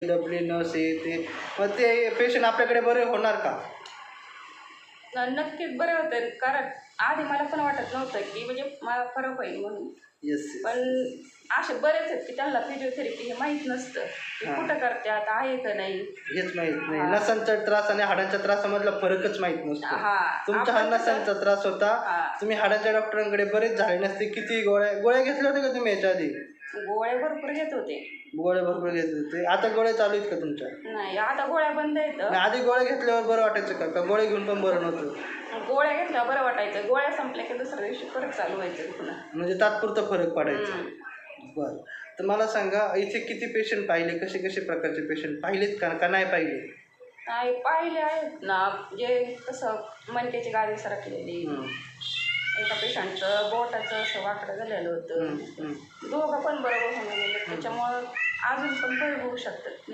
दबली नस हे ते, मग ते पेशंट आपल्याकडे बरे होणार का? नक्कीच बरे होते. कारण आधी मला पण वाटत नव्हतं की म्हणजे मला फरक होईल म्हणून. येस. पण असे बरेच आहेत की त्यांना फिजिओथेरपी हे माहीत नसतं की कुठं करतात, आहे का नाही, हेच माहित नाही. नसांचा त्रास आणि हाडांच्या त्रासामधला फरकच माहित नसतो. तुमचा हा नसांचा त्रास होता, तुम्ही हाडांच्या डॉक्टरांकडे बरेच झाले नसते. किती गोळ्या घेतल्या होत्या का तुम्ही याच्या आधी? गोळ्या भरपूर घेत होते. गोळ्या भरपूर घेत होते. आता गोळ्या चालू आहेत का तुमच्या? नाही, आता गोळ्या बंद आहेत. आधी गोळ्या घेतल्यावर बरं वाटायचं का? गोळ्या घेऊन पण बरं नव्हतं? गोळ्या घेतल्यावर बरं वाटायचं. गोळ्या संपल्या की दुसऱ्या दिवशी परत चालू व्हायचं पुन्हा. म्हणजे तात्पुरता फरक पडायचा. बरं. तर मला सांगा, इथे किती पेशंट पाहिले, कसे कसे प्रकारचे पेशंट पाहिलेत का नाही पाहिले? नाही, पाहिले आहेत ना. म्हणजे कसं मणक्याची गादी सरकलेली, एका पेशंटचं बोटाचं असं वाकडं झालेलं होतं. दोघं पण बरोबर होऊन गेले. त्याच्यामुळं अजून पण बरे होऊ शकतात.